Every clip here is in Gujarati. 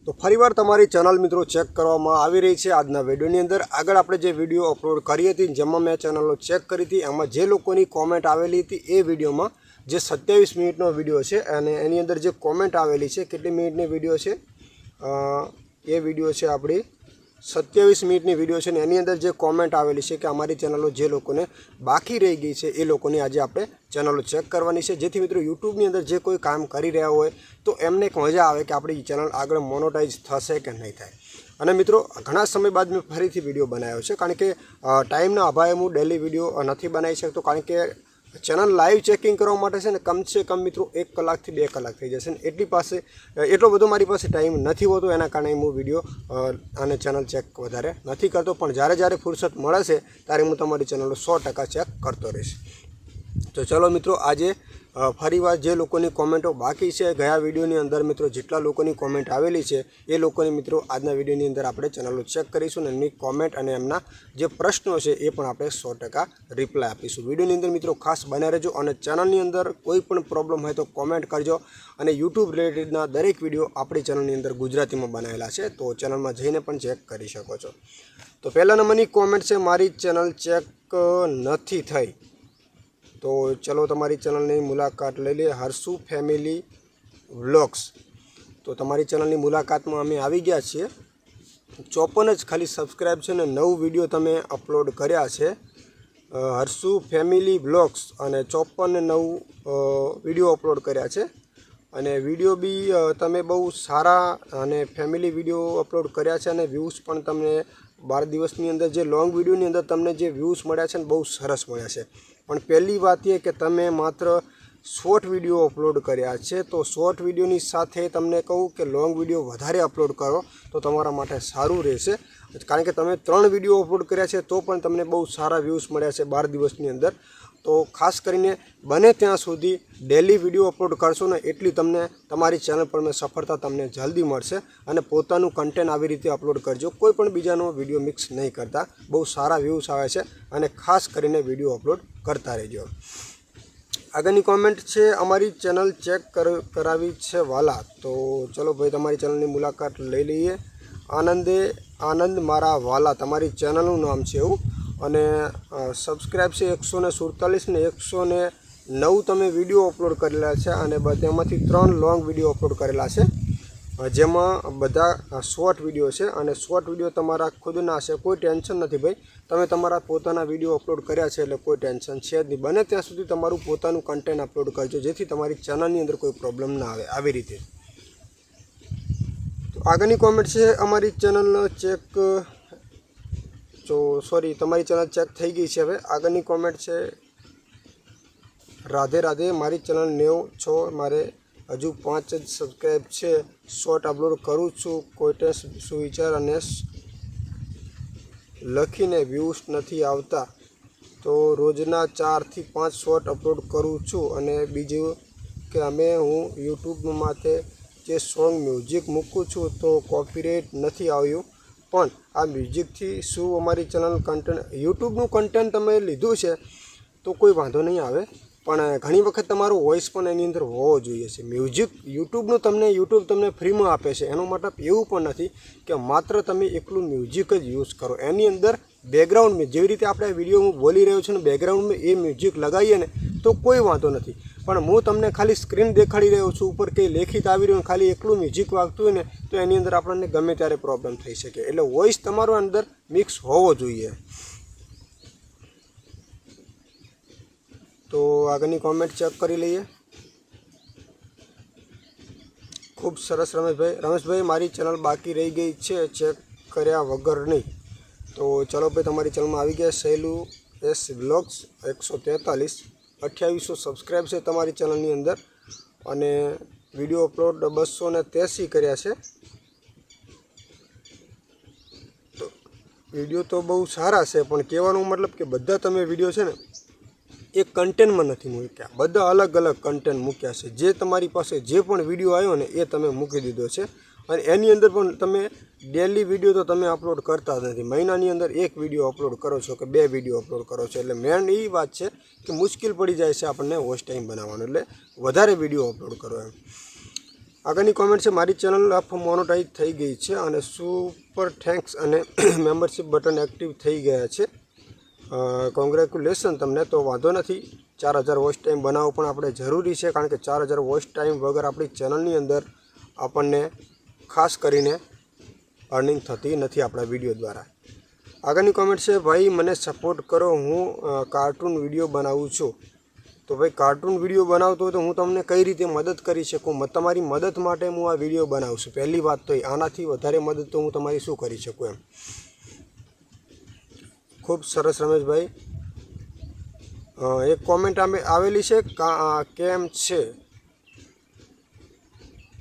तो फरीवार तमारी चैनल मित्रों चेक करवामां आवी रही है। आजना विडियोनी अंदर आगळ आपणे जे विडियो अपलोड करी हती जेमां मैं चेनलो चेक करी थी एमां जे लोकोनी कॉमेंट आवेली थी ए विडियोमां जे 27 मिनिटनो विडियो छे अने एनी अंदर जे कॉमेंट आवेली छे केटली मिनिटनी विडियो छे ए विडियो छे आपणी 27 मिनिटनी विडियो छे ने एनी अंदर जे कॉमेंट आवेली छे कि अमारी चेनलो जे लोकोने बाकी रही गई छे ए लोकोनी आजे आपणे चेनलो चेक करवानी छे जेथी मित्रों यूट्यूबनी अंदर जे कोई काम करी रह्या होय तो एमने एक मजा आवे कि आपणी चेनल आगळ मोनेटाइज थशे कि नहीं थाय। अने मित्रों घणा समय बाद मैं फरीथी विडियो बनाव्यो छे कारण के टाइमना अभावे हूँ डेली विडियो नथी बनावी शकतो कारण के चेनल लाइव चेकिंग करवा माटे छे ने कम से कम मित्रों 1 कलाक थी 2 कलाक थई जशे एटली पासे एटलो बधो मारी पासे टाइम नथी होतो एना कारणे हूँ विडियो अने चेनल चेक वधारे नथी करतो पण ज्यारे ज्यारे फुरसत मळे छे त्यारे हूँ तमारी चेनल 100% चेक करतो रहीश। तो चलो मित्रों आज फरीवार जे लोकोनी कॉमेंटो बाकी है गया विडियोनी अंदर मित्रों जेटला लोकोनी कॉमेंट आवेली है ए लोकोनी मित्रों आजना विडियोनी अंदर आपणे चेनलो चेक करीशुं ने एमनी कॉमेंट अने एमना जे प्रश्नो छे ए पण आपणे 100% रिप्लाय आपीशुं। विडियोनी अंदर मित्रों खास बने रहेजो अने चेनलनी अंदर कोई पण प्रॉब्लम होय तो कॉमेंट करजो अने यूट्यूब रिलेटेडना दरेक विडियो आपणी चेनलनी अंदर गुजरातीमां बनावेला छे तो चेनलमां जईने पण चेक करी शको छो। तो पहला नंबरनी कॉमेंट छे मारी चेनल चेक नथी थई। तो चलो तमारी चेनल की मुलाकात ले लीए हर्षु फैमिली व्लॉग्स। तो तमारी चेनल की मुलाकात में अमे आवी गया छीए 54 ज खाली सब्सक्राइब है ने 9 विडियो तमे अपलोड कर्या छे हर्षु फैमिली व्लॉग्स अने 54 ने 9 विडियो अपलोड कर्या छे अने विडियो भी तमे बहु सारा अने फैमिली विडियो अपलोड कर्या छे अने व्यूज पण तमने 12 दिवसनी अंदर जे लॉन्ग विडियोनी अंदर तमने जे व्यूज मळ्या छे बहु सरस मळ्या छे। पण पहली बात ये कि तमे मात्र शॉर्ट विडियो अपलोड कर्या छे तो शॉर्ट विडियोनी साथे तमने कहूँ कि लॉन्ग विडियो वधारे अपलोड करो तो तमारा माटे सारूँ रहेशे कारण के तमे 3 विडियो अपलोड कर्या छे तो पण तमने बहु सारा व्यूज मळ्या छे 12 दिवसनी अंदर। तो खास करीने बने त्यां सुधी डेली विडियो अपलोड करशो ने एटली तमने तमारी चेनल पर में सफलता तमने जल्दी मळशे अने पोतानुं कंटेंट आवी रीते अपलोड करजो कोई पण बीजानो विडियो मिक्स नहीं करता बहु सारा व्यूज आवे छे अने खास करीने विडियो अपलोड करता रहेजो। आगळनी कॉमेंट छे अमारी चेनल चेक करावी छे वाला। तो चलो भाई तमारी चेनलनी मुलाकात लई लईए। आनंद मारा वाला तमारी चेनलनुं नाम छे एवुं अने सब्सक्राइब है 147 ने 109 तमे विडियो अपलोड करेला छे अने बधामांथी 3 लॉन्ग विडियो अपलोड करेला छे जेमां बधा शॉर्ट विडियो छे अने शॉर्ट विडियो तमारा खुदना छे कोई टेन्शन नहीं भाई तमे तमारा पोताना विडियो अपलोड कर्या छे एटले कोई टेन्शन छे ज नहीं। बने त्यां सुधी तमारुं पोतानुं कंटेंट अपलोड करजो जेथी तमारी चेनलनी अंदर कोई प्रॉब्लम ना आवे आवी रीते। तो आगळनी कॉमेंट छे अमारी चेनल चेक तो सॉरी तमारी चेनल चेक थई गई है। हवे आगळनी कॉमेंट है राधे राधे मारी चेनल 90 छो मारे हजू 5 ज सब्सक्राइब है शॉर्ट अपलोड करूँ छूँ कोई सुविचार अने लखीने व्यूज नहीं आवता तो रोजना 4 થી 5 शॉर्ट अपलोड करूँ छूँ अने बीजू कि अमे हूँ यूट्यूब माटे जे सॉन्ग म्यूजिक मूकूँ छूँ तो कॉपीराइट नहीं आव्युं पण आ म्यूजिक थी शू अमारी चेनल कंटेंट यूट्यूबનું कंटेंट तमे लीधुं छे तो कोई वांधो नहीं आवे पण घणी वखत तमारो वॉइस पण एनी अंदर होवो जोईए छे। म्यूजिक यूट्यूबનું यूट्यूब तमने फ्रीमां आपे छे एनो मतलब एवुं पण नथी कि मात्र तमे एकलुं म्यूजिक ज यूज करो एनी अंदर बेकग्राउंड में जेवी रीते आपणे विडियो हूँ बोली रह्यो छुं बेकग्राउंड में ए म्यूजिक लगाईए ने तो कोई वांधो नहीं पण हूँ तमने खाली स्क्रीन देखाड़ी रह्यो छुं ऊपर के लेखित आवी रह्युं खाली एकलुं म्यूजिक वागतुं होय ने तो एनी अंदर आपणने गमे त्यारे प्रॉब्लम थई शके एटले वॉइस तमारो अंदर मिक्स होवो जोईए। तो आगळनी कॉमेंट चेक करी लईए। खूब सरस रमेश भाई मारी चेनल बाकी रही गई है चेक कर्या वगरनी। तो चलो भाई तमारी चेनल में आवी गया सहेलू एस व्लॉग्स 143 2800 सब्सक्राइब है तमारी चेनलनी अंदर अने विडियो अपलोड 283 कर्या छे। तो विडियो तो बहुत सारा है पण कहेवानो मतलब कि बधा तमे विडियो छे ने एक कंटेंट में नहीं मूक्या बधा अलग अलग कंटेंट मूक्या छे जे तमारी पासे जे पण विडियो आव्यो ने ए तमे मूकी दीधो छे अने एनी अंदर पण तमे डेली विडियो तो तमे अपलोड करता ज नथी महीनानी अंदर 1 विडियो अपलोड करो छो कि 2 विडियो अपलोड करो छो एटले मेन ए वात छे कि मुश्किल पड़ी जाए छे आपणे वॉच टाइम बनाववानो एटले वधारे विडियो अपलोड करो एम। આગળની કોમેન્ટ છે, મારી ચેનલ આપ મોનોટાઈઝ થઈ ગઈ છે અને સુપર થેન્ક્સ અને મેમ્બરશિપ બટન એક્ટિવ થઈ ગયા છે. કોંગ્રેચ્યુલેશન તમને. તો વાંધો નથી, 4000 વોચ ટાઈમ બનાવવો પણ આપણે જરૂરી છે, કારણ કે 4000 વોચ ટાઈમ વગર આપણી ચેનલની અંદર આપણને ખાસ કરીને અર્નિંગ થતી નથી આપણા વિડીયો દ્વારા. આગળની કોમેન્ટ છે, ભાઈ મને સપોર્ટ કરો, હું કાર્ટૂન વિડીયો બનાવું છું. તો ભાઈ કાર્ટૂન વિડીયો બનાવતો હોય તો હું તમને કઈ રીતે મદદ કરી શકું? તમારી મદદ માટે હું આ વિડીયો બનાવું છું. પહેલી વાત તો આનાથી વધારે મદદ તો હું તમારી શું કરી શકું એમ. ખૂબ સરસ રમેશભાઈ. એક કોમેન્ટ આવેલી છે, કેમ છે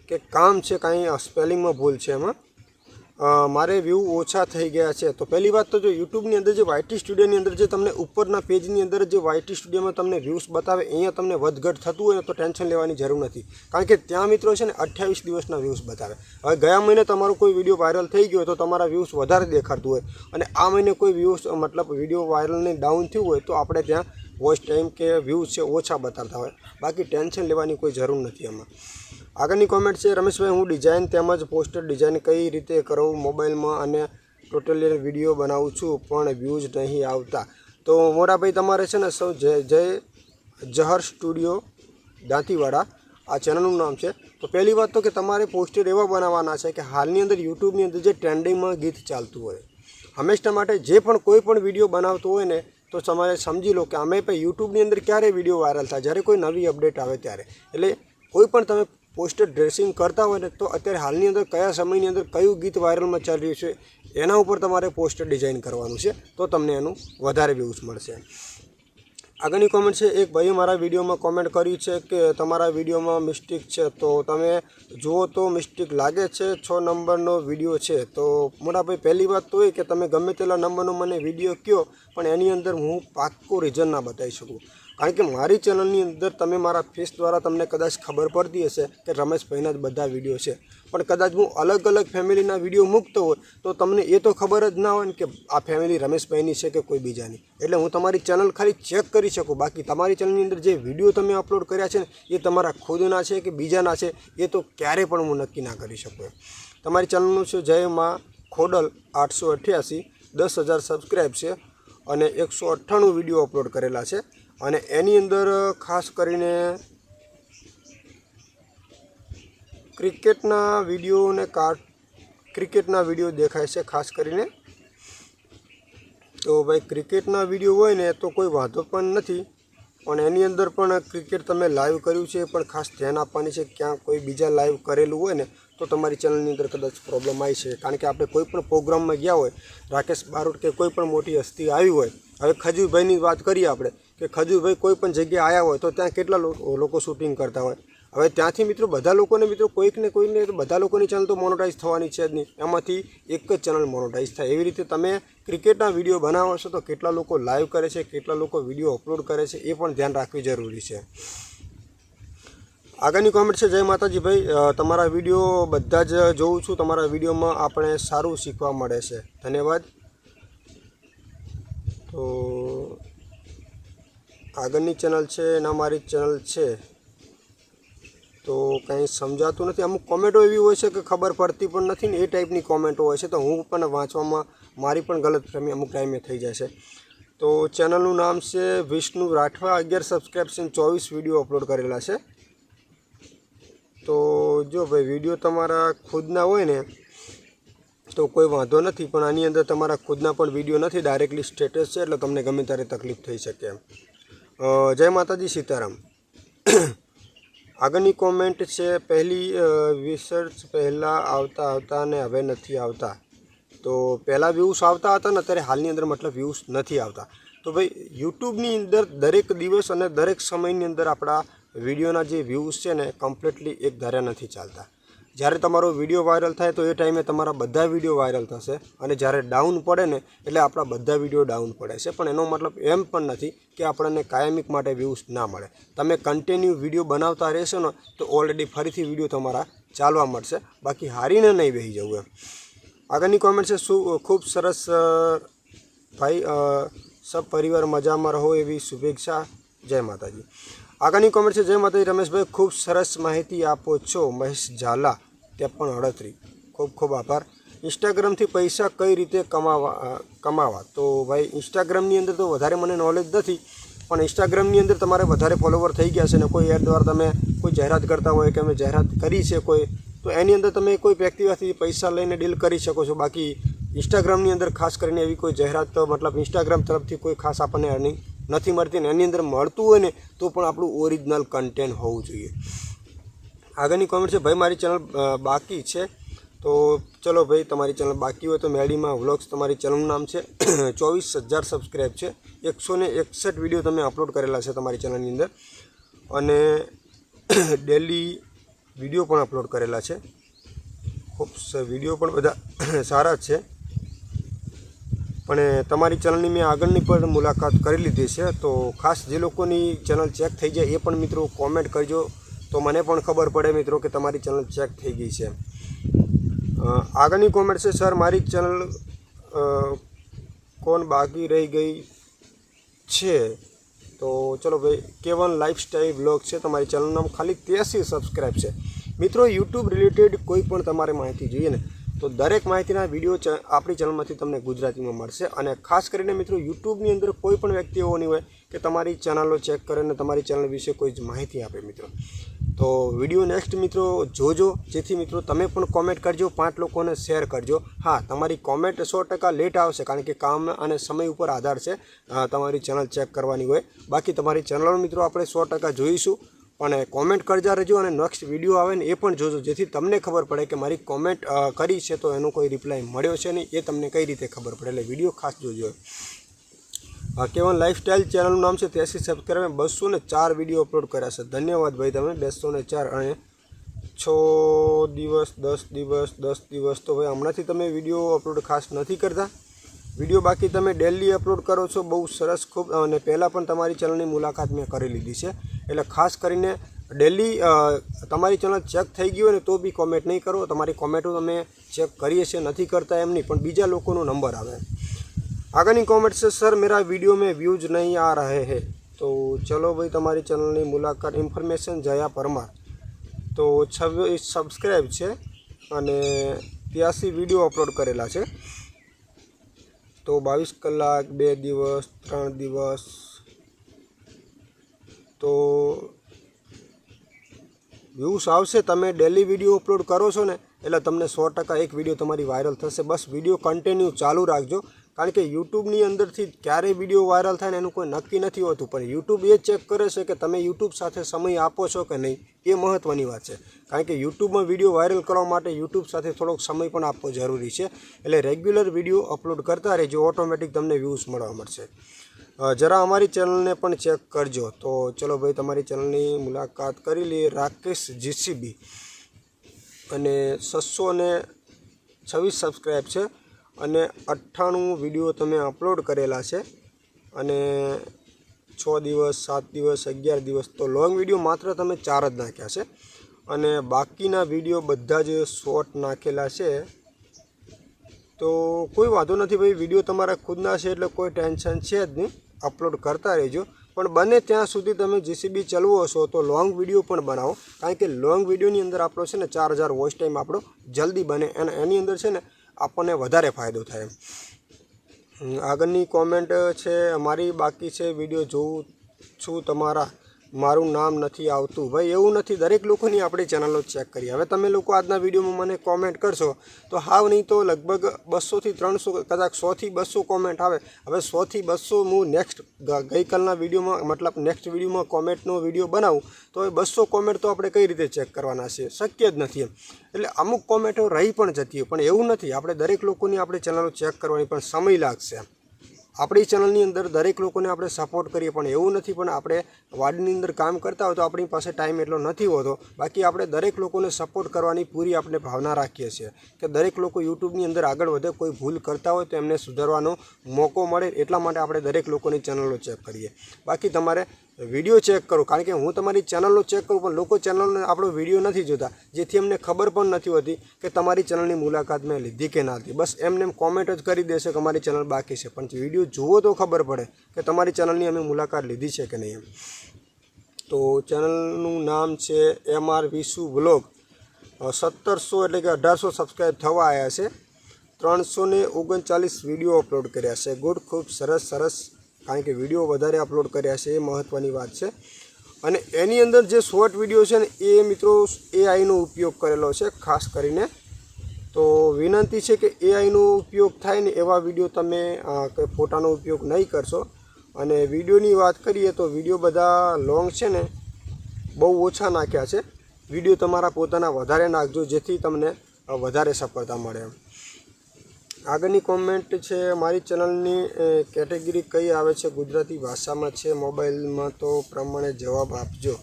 કે કામ છે, કાંઈ સ્પેલિંગમાં ભૂલ છે એમાં. મારે વ્યૂ ઓછા થઈ ગયા છે. તો પહેલી વાત તો જો યુટ્યુબની અંદર જે વાયટી સ્ટુડિયોની અંદર જે તમને ઉપરના પેજની અંદર જે વાયટી સ્ટુડિયોમાં તમને વ્યૂઝ બતાવે, અહીંયા તમને વધઘટ થતું હોય તો ટેન્શન લેવાની જરૂર નથી, કારણ કે ત્યાં મિત્રો છે ને 28 દિવસના વ્યૂઝ બતાવે. હવે ગયા મહિને તમારો કોઈ વિડીયો વાયરલ થઈ ગયો હોય તો તમારા વ્યૂઝ વધારે દેખાડતું હોય, અને આ મહિને કોઈ વ્યૂઝ મતલબ વિડીયો વાયરલને ડાઉન થયું હોય તો આપણે ત્યાં વોચ ટાઈમ કે વ્યૂઝ છે ઓછા બતાવતા હોય. બાકી ટેન્શન લેવાની કોઈ જરૂર નથી એમાં. આગળની કોમેન્ટ છે, રમેશભાઈ હું ડિઝાઇન તેમજ પોસ્ટર ડિઝાઇન કઈ રીતે કરું મોબાઈલમાં અને ટોટલી વિડીયો બનાવું છું પણ વ્યૂઝ નહીં આવતા. તો મોટાભાઈ તમારે છે ને સૌ જય જહર સ્ટુડિયો દાંતીવાડા આ ચેનલનું નામ છે. તો પહેલી વાત તો કે તમારે પોસ્ટર એવા બનાવવાના છે કે હાલની અંદર યુટ્યુબની અંદર જે ટ્રેન્ડિંગમાં ગીત ચાલતું હોય. હંમેશા માટે જે પણ કોઈ પણ વિડીયો બનાવતો હોય ને તો તમારે સમજી લો કે અમે પણ યુટ્યુબની અંદર ક્યારે વિડીયો વાયરલ થાય, જ્યારે કોઈ નવી અપડેટ આવે ત્યારે. એટલે કોઈ પણ તમે પોસ્ટર ડ્રેસિંગ કરતા હોય ને તો અત્યારે હાલની અંદર કયા સમયની અંદર કયું ગીત વાયરલમાં ચાલી રહ્યું છે એના ઉપર તમારે પોસ્ટર ડિઝાઇન કરવાનું છે, તો તમને એનું વધારે વ્યૂઝ મળશે. આગળની કોમેન્ટ છે, એક ભાઈએ મારા વિડીયોમાં કોમેન્ટ કરી છે કે તમારા વિડીયોમાં મિસ્ટેક છે, તો તમે જુઓ તો મિસ્ટેક લાગે છે, 6 નંબરનો વિડીયો છે. તો મોટાભાઈ પહેલી વાત તો એ કે તમે ગમે તેટલા નંબરનો મને વિડીયો કહો પણ એની અંદર હું પાક્કું રીઝન ના બતાવી શકું, કારણ કે મારી ચેનલની અંદર તમે મારા ફેસ દ્વારા તમને કદાચ ખબર પડતી હશે કે રમેશભાઈના જ બધા વિડીયો છે, પણ કદાચ હું અલગ અલગ ફેમિલીના વિડીયો મૂકતો હોય તો તમને એ તો ખબર જ ના હોય ને કે આ ફેમિલી રમેશભાઈની છે કે કોઈ બીજાની. એટલે હું તમારી ચેનલ ખાલી ચેક કરી શકું, બાકી તમારી ચેનલની અંદર જે વિડીયો તમે અપલોડ કર્યા છે ને એ તમારા ખુદના છે કે બીજાના છે એ તો ક્યારેય પણ હું નક્કી ના કરી શકું. તમારી ચેનલનું છે જય માં ખોડલ 888, 10,000 સબસ્ક્રાઈબ છે અને 198 વિડીયો અપલોડ કરેલા છે. અને એની અંદર ખાસ કરીને ક્રિકેટના વિડીયો ને ક્રિકેટના વિડીયો દેખાય છે ખાસ કરીને. તો ભાઈ ક્રિકેટના વિડીયો હોય ને તો કોઈ વાંધો પણ નથી, પણ એની અંદર પણ ક્રિકેટ તમે લાઈવ કર્યું છે પણ ખાસ ધ્યાન આપવાની છે. ક્યાં કોઈ બીજા લાઈવ કરેલું હોય ને તો તમારી ચેનલની અંદર કદાચ પ્રોબ્લેમ આવી છે, કારણ કે આપણે કોઈ પણ પ્રોગ્રામમાં ગયા હોય, રાકેશ બારોટ કે કોઈ પણ મોટી હસ્તી આવી હોય. હવે ખજૂરભાઈની વાત કરીએ આપણે કે ખજૂરભાઈ કોઈ પણ જગ્યાએ આવ્યા હોય તો ત્યાં કેટલા લોકો શૂટિંગ કરતા હોય. હવે ત્યાંથી મિત્રો બધા લોકોને મિત્રો કોઈકને બધા લોકોની ચેનલ તો મોનોટાઈઝ થવાની છે જ નહીં, એમાંથી એક જ ચેનલ મોનોટાઈઝ થાય. એવી રીતે તમે ક્રિકેટના વિડીયો બનાવો છો તો કેટલા લોકો લાઈવ કરે છે, કેટલા લોકો વિડીયો અપલોડ કરે છે એ પણ ધ્યાન રાખવી જરૂરી છે. આગળની કોમેન્ટ છે, જય માતાજી ભાઈ, તમારા વિડીયો બધા જ જોઉં છું, તમારા વિડીયોમાં આપણે સારું શીખવા મળે છે, ધન્યવાદ. તો આગળની ચેનલ છે એના મારી ચેનલ છે તો કંઈ સમજાતું નથી. અમુક કોમેન્ટો એવી હોય છે કે ખબર પડતી પણ નથી ને એ ટાઈપની કોમેન્ટો હોય છે, તો હું પણ વાંચવામાં મારી પણ ગલતફહેમી અમુક ટાઈમે થઈ જાય છે. તો ચેનલનું નામ છે વિષ્ણુ રાઠવા, 11 સબસ્ક્રાઇબ્સ 24 વિડીયો અપલોડ કરેલા છે. તો જો ભાઈ વિડીયો તમારા ખુદના હોય ને તો કોઈ વાંધો નથી, પણ આની અંદર તમારા ખુદના પણ વિડીયો નથી, ડાયરેક્ટલી સ્ટેટસ છે, એટલે તમને ગમે ત્યારે તકલીફ થઈ શકે એમ. જય માતાજી, સીતારામ. આગળની કોમેન્ટ છે, પહેલી રિસર્ચ પહેલાં આવતા ને હવે નથી આવતા. તો પહેલાં વ્યૂઝ આવતા હતા ને અત્યારે હાલની અંદર મતલબ વ્યૂઝ નથી આવતા. તો ભાઈ યુટ્યુબની અંદર દરેક દિવસ અને દરેક સમયની અંદર આપણા વિડીયોના જે વ્યૂઝ છે ને કમ્પ્લીટલી એક ધાર્યા નથી ચાલતા. જ્યારે તમારો વિડીયો વાયરલ થાય તો એ ટાઈમે તમારા બધા વિડીયો વાયરલ થશે, અને જ્યારે ડાઉન પડે ને એટલે આપણા બધા વિડીયો ડાઉન પડે છે. પણ એનો મતલબ એમ પણ નથી કે આપણને કાયમિક માટે વ્યૂઝ ના મળે. તમે કન્ટિન્યુ વિડીયો બનાવતા રહેશો ને તો ઓલરેડી ફરીથી વિડીયો તમારા ચાલવા મળશે, બાકી હારીને નહીં બેસી જવું એમ. આગળની કોમેન્ટ છે, શું ખૂબ સરસ ભાઈ, સબ પરિવાર મજામાં રહો એવી શુભેચ્છા, જય માતાજી. આગળની કોમેન્ટ છે, જય માતાજી રમેશભાઈ, ખૂબ સરસ માહિતી આપો છો. મહેશ ઝાલા 5338, ખૂબ ખૂબ આભાર. ઇન્સ્ટાગ્રામથી પૈસા કઈ રીતે કમાવા? તો ભાઈ ઇન્સ્ટાગ્રામની અંદર તો વધારે મને નોલેજ નથી, પણ ઇન્સ્ટાગ્રામની અંદર તમારે વધારે ફોલોવર થઈ ગયા છે ને કોઈ એડ દ્વારા તમે કોઈ જાહેરાત કરતા હોય કે અમે જાહેરાત કરી છે કોઈ, તો એની અંદર તમે કોઈ વ્યક્તિમાંથી પૈસા લઈને ડીલ કરી શકો છો. બાકી ઇન્સ્ટાગ્રામની અંદર ખાસ કરીને એવી કોઈ જાહેરાત મતલબ ઇન્સ્ટાગ્રામ તરફથી કોઈ ખાસ આપણને અર્નિંગ નથી મળતી, ને એની અંદર મળતું હોય ને તો પણ આપણું ઓરિજિનલ કન્ટેન્ટ હોવું જોઈએ. આગળની કોમેન્ટ છે, ભાઈ મારી ચેનલ બાકી છે. તો ચલો ભાઈ, તમારી ચેનલ બાકી હોય તો મેડીમાં વ્લોગ્સ તમારી ચેનલનું નામ છે. 24,000 સબસ્ક્રાઈબ છે, 161 વિડીયો તમે અપલોડ કરેલા છે તમારી ચેનલની અંદર, અને ડેલી વિડીયો પણ અપલોડ કરેલા છે. ખૂબ વિડીયો પણ બધા સારા છે, પણ તમારી ચેનલની મેં આગળની પણ મુલાકાત કરી લીધી છે. તો ખાસ જે લોકોની ચેનલ ચેક થઈ જાય એ પણ મિત્રો કોમેન્ટ કરજો, તો મને પણ ખબર પડે મિત્રો કે તમારી ચેનલ ચેક થઈ ગઈ છે. આગળની કોમેન્ટ છે, સર મારી ચેનલ કોણ બાકી રહી ગઈ છે? તો ચલો ભાઈ, K1 લાઈફસ્ટાઈલ બ્લોગ છે તમારી ચેનલનું નામ, ખાલી 83 સબસ્ક્રાઈબ છે. મિત્રો યુટ્યુબ રિલેટેડ કોઈ પણ તમારે માહિતી જોઈએ ને તો દરેક માહિતીના વિડીયો આપણી ચેનલમાંથી તમને ગુજરાતીમાં મળશે. અને ખાસ કરીને મિત્રો યુટ્યુબની અંદર કોઈ પણ વ્યક્તિ એવો નહીં હોય કે તમારી ચેનલો ચેક કરે અને તમારી ચેનલ વિશે કોઈ જ માહિતી આપે મિત્રો. તો વિડીયો નેક્સ્ટ મિત્રો જોજો, જેથી મિત્રો તમે પણ કોમેન્ટ કરજો, 5 લોકોને શેર કરજો. હા, તમારી કોમેન્ટ 100% લેટ આવશે, કારણ કે કામ અને સમય ઉપર આધાર છે તમારી ચેનલ ચેક કરવાની હોય. બાકી તમારી ચેનલનો મિત્રો આપણે 100% જોઈશું, પણ કોમેન્ટ કરજા રહેજો. અને નેક્સ્ટ વિડીયો આવે ને એ પણ જોજો, જેથી તમને ખબર પડે કે મારી કોમેન્ટ કરી છે તો એનો કોઈ રિપ્લાય મળ્યો છે નહીં, એ તમને કઈ રીતે ખબર પડે. એટલે વિડીયો ખાસ જોજો. K1 લાઈફસ્ટાઈલ ચેનલનું નામ છે, 83 સબસ્ક્રાઈબ, 204 વિડીયો અપલોડ કર્યા છે. ધન્યવાદ ભાઈ, તમે 204 અને 6 દિવસ 10 દિવસ તો ભાઈ હમણાંથી તમે વિડીયો અપલોડ ખાસ નથી કરતા. વિડીયો બાકી તમે ડેલી અપલોડ કરો છો, બહુ સરસ, ખૂબ. અને પહેલાં પણ તમારી ચેનલની મુલાકાત મેં કરી લીધી છે, એટલે ખાસ કરીને ડેલી તમારી ચેનલ ચેક થઈ ગઈ હોય ને તો બી કોમેન્ટ નહીં કરો. તમારી કોમેન્ટો તમે ચેક કરીએ છીએ, નથી કરતા એમ નહીં, પણ બીજા લોકોનો નંબર આવે. આગળની કોમેન્ટ છે, સર મેરા वीडियो में व्यूज़ नहीं आ रहे हैं. તો ચલો ભાઈ, તમારી ચેનલની મુલાકાત. ઇન્ફોર્મેશન જયા પરમાર, તો 26 સબસ્ક્રાઈબ છે અને 83 વિડીયો અપલોડ કરેલા છે. તો 22 કલાક 2 દિવસ 3 દિવસ તો વ્યૂઝ આવશે. તમે ડેલી વિડીયો અપલોડ કરો છો ને એટલે તમને 100% એક વિડીયો તમારી વાયરલ થશે. બસ વિડીયો કન્ટિન્યુ ચાલુ રાખજો, કારણ કે યુટ્યુબની અંદરથી ક્યારેય વિડીયો વાયરલ થાય ને એનું કોઈ નક્કી નથી હોતું, પણ યુટ્યુબ એ ચેક કરે છે કે તમે યુટ્યુબ સાથે સમય આપો છો કે નહીં, એ મહત્ત્વની વાત છે. કારણ કે યુટ્યુબમાં વિડીયો વાયરલ કરવા માટે યુટ્યુબ સાથે થોડોક સમય પણ આપવો જરૂરી છે. એટલે રેગ્યુલર વિડીયો અપલોડ કરતા રહેજો, ઓટોમેટિક તમને વ્યૂઝ મળવા મળશે. જરા અમારી ચેનલને પણ ચેક કરજો. તો ચલો ભાઈ, તમારી ચેનલની મુલાકાત કરી લઈએ. રાકેશ જીસીબી, અને 626 સબસ્ક્રાઈબ છે અને 98 વિડીયો તમે અપલોડ કરેલા છે, અને 6 દિવસ 7 દિવસ 11 દિવસ તો લોંગ વિડીયો માત્ર તમે 4 જ નાખ્યા છે, અને બાકીના વિડીયો બધા જ શોર્ટ નાખેલા છે. તો કોઈ વાંધો નથી ભાઈ, વિડીયો તમારા ખુદના છે એટલે કોઈ ટેન્શન છે જ નહીં, અપલોડ કરતા રહેજો. પણ બને ત્યાં સુધી તમે જીસીબી ચલાવો હશો તો લોંગ વિડીયો પણ બનાવો, કારણ કે લોંગ વિડીયોની અંદર આપણો છે ને 4000 વોચ ટાઈમ આપણો જલ્દી બને, અને એની અંદર છે ને આપણને વધારે ફાયદો થાય. આગળની કોમેન્ટ છે, અમારી બાકી છે વિડીયો જોઉં છું તમારા, મારું નામ નથી આવતું. ભાઈ એવું નથી, દરેક લોકોની આપણી ચેનલો ચેક કરીએ. હવે તમે લોકો આજના વિડીયોમાં મને કોમેન્ટ કરશો તો હાવ નહીં તો લગભગ 200 થી 300, કદાચ 100 થી 200 કોમેન્ટ આવે. હવે 100 થી 200 હું નેક્સ્ટ ગઈકાલના વિડીયોમાં મતલબ નેક્સ્ટ વિડીયોમાં કોમેન્ટનો વિડીયો બનાવું તો એ 200 કોમેન્ટ તો આપણે કઈ રીતે ચેક કરવાના છે, શક્ય જ નથી એમ. એટલે અમુક કોમેન્ટો રહી પણ જતી હોય, પણ એવું નથી. આપણે દરેક લોકોની આપણી ચેનલો ચેક કરવાની પણ સમય લાગશે. આપણી ચેનલની અંદર દરેક લોકોને આપણે સપોર્ટ કરીએ, પણ એવું નથી. પણ આપણે વાડીની અંદર કામ કરતા હોય તો આપણી પાસે ટાઈમ એટલો નથી હોતો. બાકી આપણે દરેક લોકોને સપોર્ટ કરવાની પૂરી આપણે ભાવના રાખીએ છીએ કે દરેક લોકો યુટ્યુબની અંદર આગળ વધે. કોઈ ભૂલ કરતા હોય તો એમને સુધારવાનો મોકો મળે, એટલા માટે આપણે દરેક લોકોની ચેનલો ચેક કરીએ. બાકી તમારે વિડીયો ચેક કરો, કારણ કે હું તમારી ચેનલનો ચેક કરું, પણ લોકો ચેનલનો આપણો વિડીયો નથી જોતા, જેથી અમને ખબર પણ નથી હોતી કે તમારી ચેનલની મુલાકાત મેં લીધી કે ના લીધી. બસ એમને કોમેન્ટ જ કરી દેશે કે અમારી ચેનલ બાકી છે, પણ વિડીયો જુઓ તો ખબર પડે કે તમારી ચેનલની અમે મુલાકાત લીધી છે કે નહીં એમ. તો ચેનલનું નામ છે MR વિશુ વ્લોગ. 1700 એટલે કે 1800 સબસ્ક્રાઈબ થવા આવ્યા છે. 339 વિડીયો અપલોડ કર્યા છે. ગુડ, ખૂબ સરસ. કારણ કે વિડીયો વધારે અપલોડ કર્યા છે એ મહત્ત્વની વાત છે. અને એની અંદર જે શોર્ટ વિડીયો છે ને એ મિત્રો AIનો ઉપયોગ કરેલો છે ખાસ કરીને. તો વિનંતી છે કે AIનો ઉપયોગ થાય ને એવા વિડીયો તમે ફોટાનો ઉપયોગ નહીં કરશો. અને વિડીયોની વાત કરીએ તો વિડીયો બધા લોંગ છે ને બહુ ઓછા નાખ્યા છે. વિડીયો તમારા પોતાના વધારે નાખજો જેથી તમને વધારે સફળતા મળે. આગળની કોમેન્ટ છે, મારી ચેનલની કેટેગરી કઈ આવે છે? ગુજરાતી ભાષામાં છે. મોબાઈલમાં તો પ્રમાણે જવાબ આપજો.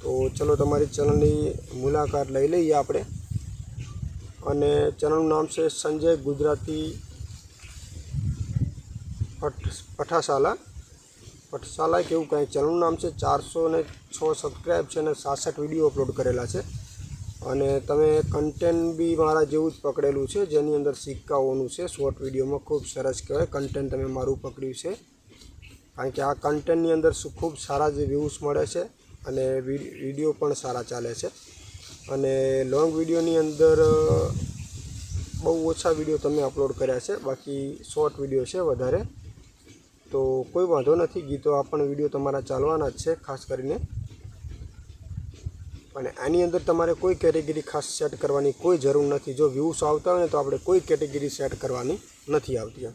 તો ચલો તમારી ચેનલની મુલાકાત લઈ લઈએ આપણે. અને ચેનલનું નામ છે સંજય ગુજરાતી પઠશાલા કેવું કાંઈ ચેનલનું નામ છે. 406 સબસ્ક્રાઈબ છે અને 66 વિડીયો અપલોડ કરેલા છે. અને તમે કન્ટેન્ટ બી મારા જેવું જ પકડેલું છે જેની અંદર સિક્કાઓનું છે. શોર્ટ વિડીયોમાં ખૂબ સરસ કહેવાય કન્ટેન્ટ તમે મારું પકડ્યું છે. કારણ કે આ કન્ટેન્ટની અંદર ખૂબ સારા જે વ્યૂઝ મળે છે અને વિડીયો પણ સારા ચાલે છે. અને લોંગ વિડીયોની અંદર બહુ ઓછા વિડીયો તમે અપલોડ કર્યા છે, બાકી શોર્ટ વિડીયો છે વધારે. તો કોઈ વાંધો નથી, ગીતો આ પણ વિડીયો તમારા ચાલવાના જ છે ખાસ કરીને. અને આની અંદર તમારે કોઈ કેટેગરી ખાસ સેટ કરવાની કોઈ જરૂર નથી. જો વ્યૂઝ આવતા હોય ને તો આપણે કોઈ કેટેગરી સેટ કરવાની નથી આવતી.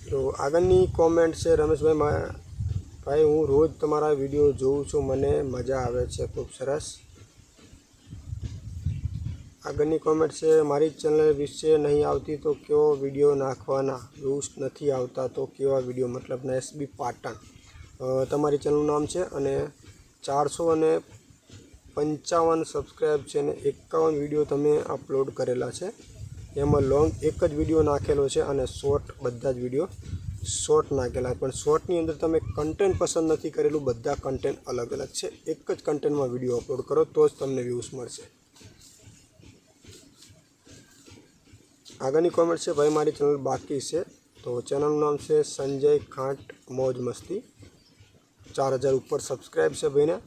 તો આગળની કોમેન્ટ છે રમેશભાઈ, હું રોજ તમારા વિડીયો જોઉં છું, મને મજા આવે છે. ખૂબ સરસ. આગળની કોમેન્ટ છે, મારી ચેનલ વિશે નહીં આવતી તો કેવો વિડીયો નાખવાના? વ્યૂઝ નથી આવતા તો કેવા વિડીયો? મતલબના SB પાટણ તમારી ચેનલનું નામ છે. અને 455 સબસ્ક્રાઈબ છે અને 51 વિડીયો તમે અપલોડ કરેલા છે. એમાં લોંગ એક જ વિડીયો નાખેલો છે અને શોર્ટ બધા જ વિડીયો શોર્ટ નાખેલા. પણ શોર્ટની અંદર તમે કન્ટેન્ટ પસંદ નથી કરેલું, બધા કન્ટેન્ટ અલગ અલગ છે. એક જ કન્ટેન્ટમાં વિડીયો અપલોડ કરો તો જ તમને વ્યૂઝ મળશે. આગળની કોમેન્ટ છે, ભાઈ મારી ચેનલ બાકી છે. તો ચેનલનું નામ છે સંજય ખાંટ મોજ મસ્તી. 4000 ઉપર સબસ્ક્રાઈબ છે ભાઈને.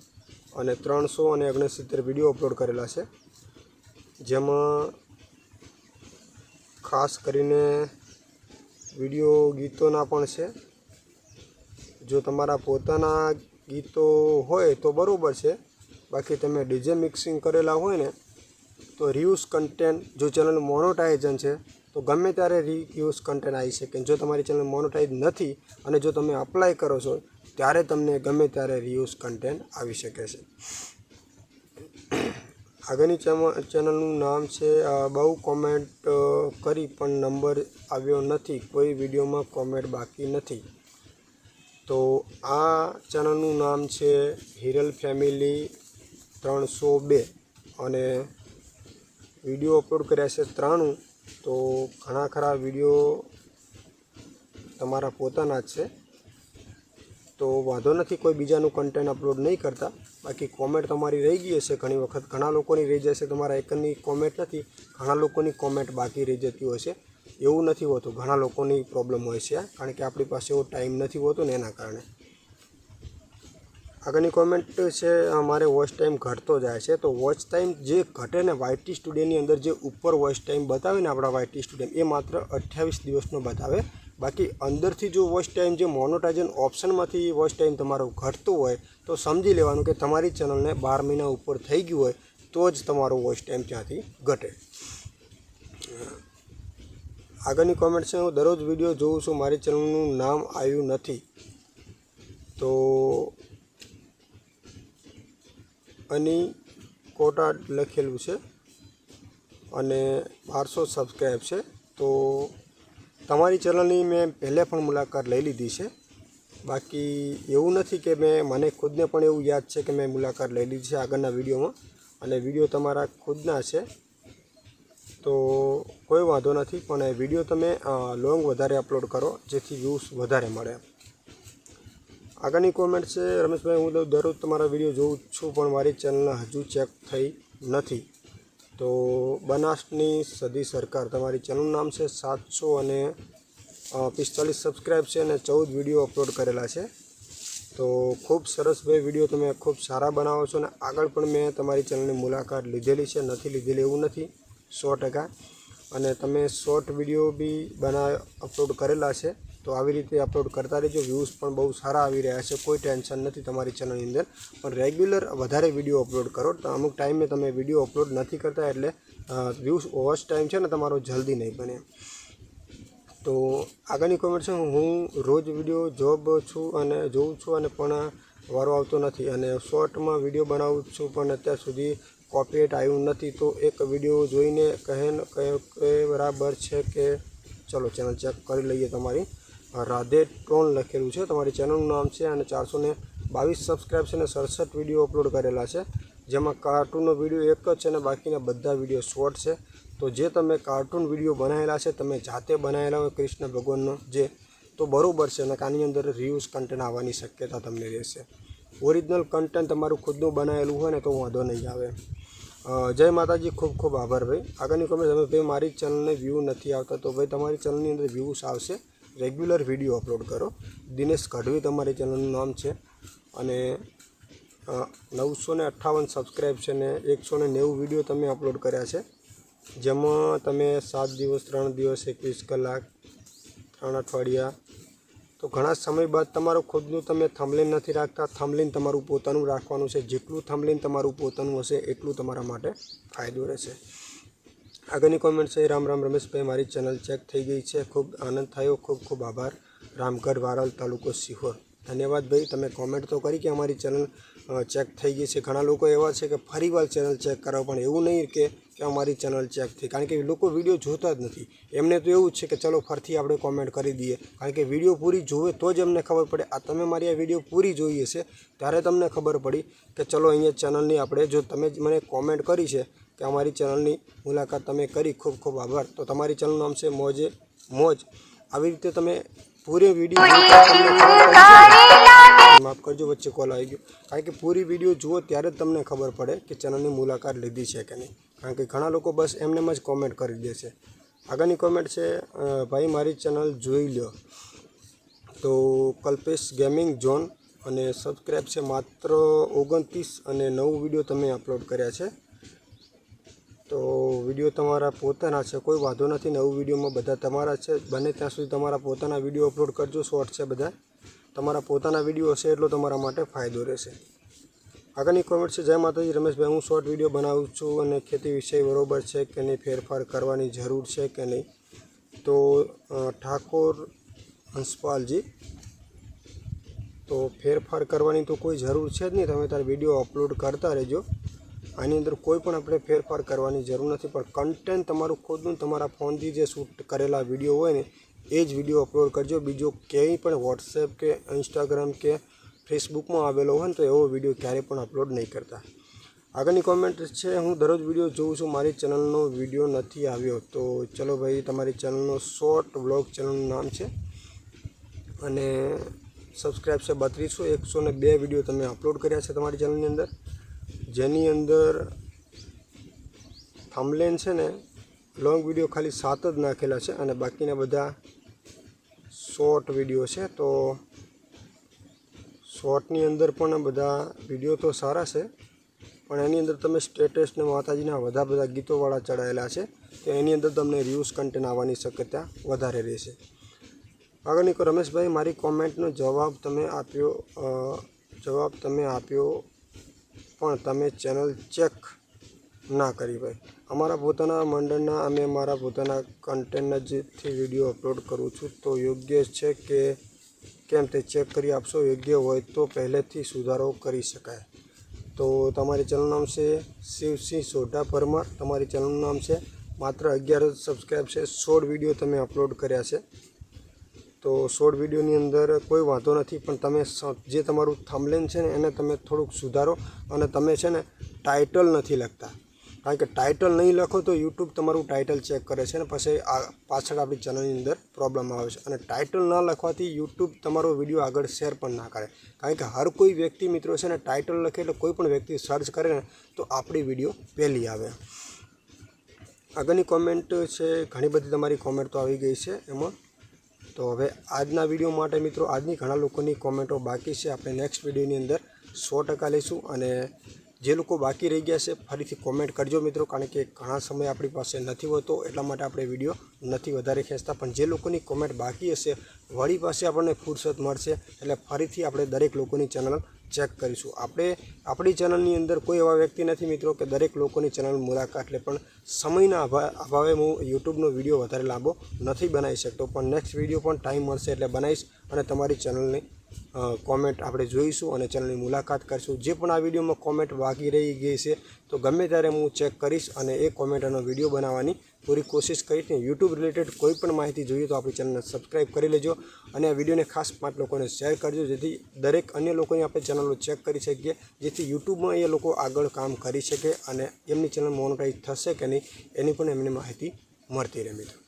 અને 369 વિડીયો અપલોડ કરેલા છે. જેમાં ખાસ કરીને વિડીયો ગીતોના પણ છે. જો તમારા પોતાના ગીતો હોય તો બરાબર છે, બાકી તમે DJ મિક્સિંગ કરેલા હોય ને તો રિયુઝ કન્ટેન્ટ, જો ચેનલ મોનોટાઇઝન છે તો ગમે ત્યારે રિયુઝ કન્ટેન્ટ આવી શકે. જો તમારી ચેનલ મોનોટાઇઝ નથી અને જો તમે અપ્લાય કરો છો ત્યારે તમને ગમે ત્યારે રિયુઝ કન્ટેન્ટ આવી શકે છે. આગળની ચેનલનું નામ છે, બહુ કોમેન્ટ કરી પણ નંબર આવ્યો નથી, કોઈ વિડીયોમાં કોમેન્ટ બાકી નથી. તો આ ચેનલનું નામ છે હિરલ ફેમિલી 302 અને વિડીયો અપલોડ કર્યા છે 93. તો ઘણા ખરા વિડીયો તમારા પોતાના જ છે. તો વાંધો નથી, કોઈ બીજાનું કન્ટેન્ટ અપલોડ નહીં કરતા. બાકી કોમેન્ટ તમારી રહી ગઈ હશે ઘણી વખત, ઘણા લોકોની રહી જશે. તમારા એકની કોમેન્ટ નથી, ઘણા લોકોની કોમેન્ટ બાકી રહી જતી હોય છે. એવું નથી હોતું, ઘણા લોકોની પ્રોબ્લેમ હોય છે, કારણ કે આપણી પાસે એવો ટાઈમ નથી હોતો ને એના કારણે. આગળની કોમેન્ટ છે, મારે વોચ ટાઈમ ઘટતો જાય છે. તો વોચ ટાઈમ જે ઘટે ને YT સ્ટુડિયોની અંદર જે ઉપર વોચ ટાઈમ બતાવે ને આપણા YT સ્ટુડિયો, એ માત્ર 28 દિવસનો બતાવે. બાકી અંદરથી જો વોચ ટાઈમ જે મોનોટાઇઝન ઓપ્શનમાંથી વોચ ટાઈમ તમારો ઘટતો હોય તો સમજી લેવાનું કે તમારી ચેનલને 12 મહિના ઉપર થઈ ગયું હોય તો જ તમારો વોચ ટાઈમ ત્યાંથી ઘટે. આગળની કોમેન્ટ છે, હું દરરોજ વિડીયો જોઉં છું, મારી ચેનલનું નામ આવ્યું નથી. તો અની કોટા લખેલું છે અને 1200 સબસ્ક્રાઈબ છે. તો તમારી ચેનલની મેં પહેલે પણ મુલાકાત લઈ લીધી છે. બાકી એવું નથી કે મને ખુદને પણ એવું યાદ છે કે મેં મુલાકાત લઈ લીધી છે આગળના વિડીયોમાં, અને વિડીયો તમારા ખુદના છે તો કોઈ વાંધો નથી. પણ વિડીયો તમે લોંગ વધારે અપલોડ કરો જેથી વ્યૂઝ વધારે મળે. આગળની કોમેન્ટ છે, રમેશભાઈ હું દરરોજ તમારા વિડીયો જોઉં છું પણ મારી ચેનલ હજુ ચેક થઈ નથી. તો બનાસની સદી સરકાર તમારી ચેનલનું નામ છે, 745 સબસ્ક્રાઈબ છે અને 14 વિડીયો અપલોડ કરેલા છે. તો ખૂબ સરસ ભાઈ વિડીયો તમે ખૂબ સારા બનાવો છો અને આગળ પણ મેં તમારી ચેનલની મુલાકાત લીધેલી છે, નથી લીધેલી એવું નથી 100%. અને તમે શોર્ટ વિડીયો બી અપલોડ કરેલા છે, તો આવી રીતે અપલોડ કરતા રહેજો. વ્યૂઝ પણ બહુ સારા આવી રહ્યા છે, કોઈ ટેન્શન નથી તમારી ચેનલની અંદર. પણ રેગ્યુલર વધારે વિડીયો અપલોડ કરો. તો અમુક ટાઈમે તમે વિડીયો અપલોડ નથી કરતા એટલે વ્યૂઝ વોચ ટાઈમ છે ને તમારો જલ્દી નહીં બને. તો આગળની કોમેન્ટ છે, હું રોજ વિડીયો છું અને જોઉં છું અને પણ વારો આવતો નથી અને શોર્ટમાં વિડીયો બનાવું છું પણ અત્યાર સુધી કોપીરાઇટ આવ્યું નથી. તો એક વિડીયો જોઈને કહે બરાબર છે કે ચલો ચેનલ ચેક કરી લઈએ. તમારી રાધે ટ્રોન લખેલું છે, તમારી ચેનલનું નામ છે અને 422 સબસ્ક્રાઈબ છે અને 67 વિડીયો અપલોડ કરેલા છે, જેમાં કાર્ટૂનનો વિડીયો એક જ છે અને બાકીના બધા વિડીયો શોર્ટ છે. તો જે તમે કાર્ટૂન વિડીયો બનાવેલા છે, તમે જાતે બનાવેલા હોય કૃષ્ણ ભગવાનનો તો બરાબર છે અને આની અંદર રિવ્યૂઝ કન્ટેન્ટ આવવાની શક્યતા તમને રહેશે. ઓરિજિનલ કન્ટેન્ટ તમારું ખુદનું બનાવેલું હોય ને તો વાંધો નહીં આવે. જય માતાજી, ખૂબ ખૂબ આભાર ભાઈ. આગળની કોમેન્ટ, તમે ભાઈ મારી ચેનલને વ્યૂ નથી આવતા. તો ભાઈ તમારી ચેનલની અંદર વ્યૂઝ આવશે, રેગ્યુલર વિડીયો અપલોડ કરો. દિનેશ ગઢવી તમારી ચેનલનું નામ છે અને 958 સબસ્ક્રાઈબ છે ને 190 વિડીયો તમે અપલોડ કર્યા છે, જેમાં તમે 7 દિવસ 3 દિવસ 21 કલાક 3 અઠવાડિયા, તો ઘણા સમય બાદ તમારું ખુદનું તમે થંબનેલ નથી રાખતા. થંબનેલ તમારું પોતાનું રાખવાનું છે. જેટલું થંબનેલ તમારું પોતાનું હશે એટલું તમારા માટે ફાયદો રહેશે. આગળની કોમેન્ટ છે, રામ રામ રમેશભાઈ, મારી ચેનલ ચેક થઈ ગઈ છે, ખૂબ આનંદ થયો, ખૂબ ખૂબ આભાર. રામગઢ વારલ, તાલુકો સિહોર. ધન્યવાદ ભાઈ, તમે કોમેન્ટ તો કરી કે અમારી ચેનલ ચેક થઈ ગઈ છે. ઘણા લોકો એવા છે કે ફરીવાર ચેનલ ચેક કરાવો, પણ એવું નહીં કે અમારી ચેનલ ચેક થઈ, કારણ કે લોકો વિડીયો જોતા જ નથી. એમને તો એવું જ છે કે ચલો ફરીથી આપણે કોમેન્ટ કરી દઈએ, કારણ કે વિડીયો પૂરી જોવે તો જ એમને ખબર પડે. આ તમે મારી આ વિડીયો પૂરી જોઈએ છે ત્યારે તમને ખબર પડી કે ચલો અહીંયા ચેનલની આપણે, જો તમે મને કોમેન્ટ કરી છે કે અમારી ચેનલની મુલાકાત તમે કરી, ખૂબ ખૂબ આભાર. તો તમારી ચેનલનું નામ છે મોજ. આવી રીતે તમે પૂરી વિડીયો માફ કરજો, વચ્ચે કોલ આવી ગયો, કારણ કે પૂરી વિડીયો જુઓ ત્યારે જ તમને ખબર પડે કે ચેનલની મુલાકાત લીધી છે કે નહીં. કારણ કે ઘણા લોકો બસ એમને જ કોમેન્ટ કરી દે છે. આગળની કોમેન્ટ છે, ભાઈ મારી ચેનલ જોઈ લો. તો કલ્પેશ ગેમિંગ ઝોન અને સબસ્ક્રાઈબ છે માત્ર 29 અને 9 વિડીયો તમે અપલોડ કર્યા છે. તો વિડીયો તમારા પોતાના છે, કોઈ વાંધો નથી. 9 વિડીયોમાં બધા તમારા છે. બને ત્યાં સુધી તમારા પોતાના વિડીયો અપલોડ કરજો. શોર્ટ છે બધા તમારા પોતાના વિડીયો હશે એટલો તમારા માટે ફાયદો રહેશે. આગળની કોમેન્ટ છે, જય માતાજી રમેશભાઈ, હું શોર્ટ વિડીયો બનાવું છું અને ખેતી વિષય બરાબર છે કે નહીં, ફેરફાર કરવાની જરૂર છે કે નહીં. તો ઠાકોર હંસપાલજી, તો ફેરફાર કરવાની તો કોઈ જરૂર છે જ નહીં. તમે તાર વિડીયો અપલોડ કરતા રહેજો. આની અંદર કોઈ પણ આપણે ફેરફાર કરવાની જરૂર નથી. પણ કન્ટેન્ટ તમારું ખુદનું તમારા ફોનથી જે શૂટ કરેલા વિડીયો હોય ને એ જ વિડીયો અપલોડ કરજો. બીજો ક્યાંય પણ વોટ્સએપ કે ઇન્સ્ટાગ્રામ કે ફેસબુકમાં આવેલો હોય ને તો એવો વિડીયો ક્યારેય પણ અપલોડ નહીં કરતા. આગળની કોમેન્ટ છે, હું દરરોજ વિડીયો જોઉં છું, મારી ચેનલનો વિડીયો નથી આવ્યો. તો ચલો ભાઈ, તમારી ચેનલનો શોર્ટ વ્લોગ ચેનલનું નામ છે અને સબસ્ક્રાઈબ છે 3200, 102 વિડીયો તમે અપલોડ કર્યા છે તમારી ચેનલની અંદર, જેની અંદર થંબનેલ છે ને લોંગ વિડીયો ખાલી 7 જ નાખેલા છે અને બાકીના બધા શોર્ટ વિડીયો છે. તો શોર્ટની અંદર પણ બધા વિડીયો તો સારા છે, પણ એની અંદર તમે સ્ટેટસ ને માતાજીના બધા ગીતોવાળા ચડાયેલા છે, તો એની અંદર તમને વ્યૂઝ કન્ટેન્ટ આવવાની શક્યતા વધારે રહેશે. આગળની રમેશભાઈ, મારી કોમેન્ટનો જવાબ તમે આપ્યો પણ તમે ચેનલ ચેક ના કરી. ભાઈ, અમારા પોતાના મંડળના અમે મારા પોતાના કન્ટેન્ટથી વિડીયો અપલોડ કરું છું, તો યોગ્ય છે કે કેમ તે ચેક કરી આપશો? યોગ્ય હોય તો પહેલેથી સુધારો કરી શકાય. તો તમારી ચેનલનું નામ છે શિવસિંહ સોઢા પરમાર. તમારી ચેનલનું નામ છે, માત્ર 11 સબસ્ક્રાઈબ છે, 16 વિડીયો તમે અપલોડ કર્યા છે. તો 16 વિડીયોની અંદર કોઈ વાંધો નથી, પણ તમે જે તમારું થંબનેલ છે ને એને તમે થોડુંક સુધારો. અને તમે છે ને ટાઇટલ નથી લખતા, કારણ કે ટાઇટલ નહીં લખો તો યુટ્યુબ તમારું ટાઇટલ ચેક કરે છે ને પછી પાછળ આપણી ચેનલની અંદર પ્રોબ્લેમ આવે છે. અને ટાઇટલ ના લખવાથી યુટ્યુબ તમારો વિડીયો આગળ શેર પણ ના કરે, કારણ કે હર કોઈ વ્યક્તિ મિત્રો છે ને ટાઇટલ લખે એટલે કોઈ પણ વ્યક્તિ સર્ચ કરે ને તો આપણી વિડીયો પહેલી આવે. આગળની કોમેન્ટ છે, ઘણી બધી તમારી કોમેન્ટ તો આવી ગઈ છે એમાં. તો હવે આજના વિડીયો માટે મિત્રો આજની ઘણા લોકોની કોમેન્ટો બાકી છે, આપણે નેક્સ્ટ વિડીયોની અંદર 100% લઈશું. અને જે લોકો બાકી રહી ગયા છે ફરીથી કોમેન્ટ કરજો મિત્રો, કારણ કે ઘણા સમય આપણી પાસે નથી હોતો એટલા માટે આપણે વિડીયો નથી વધારે ખેંચતા. પણ જે લોકોની કોમેન્ટ બાકી હશે વળી પાસે આપણને ફુરસત મળશે એટલે ફરીથી આપણે દરેક લોકોની ચેનલ ચેક કરીશું. આપણે આપણી ચેનલની અંદર કોઈ એવા વ્યક્તિ નથી મિત્રો કે દરેક લોકોની ચેનલ મુલાકાત લે, પણ સમયના અભાવે હું યુટ્યુબનો વિડીયો વધારે લાંબો નથી બનાવી શકતો. પણ નેક્સ્ટ વિડીયો પણ ટાઈમ મળશે એટલે બનાવીશ અને તમારી ચેનલની કોમેન્ટ આપણે જોઈશું અને ચેનલની મુલાકાત કરીશું. જે પણ આ વિડીયોમાં કોમેન્ટ બાકી રહી ગઈ છે તો ગમે ત્યારે હું ચેક કરીશ અને એ કોમેન્ટનો વિડીયો બનાવવાની પૂરી કોશિશ કરીશ. ને યુટ્યુબ રિલેટેડ કોઈ પણ માહિતી જોઈએ તો આપણી ચેનલને સબસ્ક્રાઈબ કરી લેજો અને આ વિડીયોને ખાસ 5 લોકોને શેર કરજો, જેથી દરેક અન્ય લોકોની આપણે ચેનલો ચેક કરી શકીએ, જેથી યુટ્યુબમાં એ લોકો આગળ કામ કરી શકે અને એમની ચેનલ મોનેટાઈઝ થશે કે નહીં એની પણ એમને માહિતી મળતી રહે મિત્રો.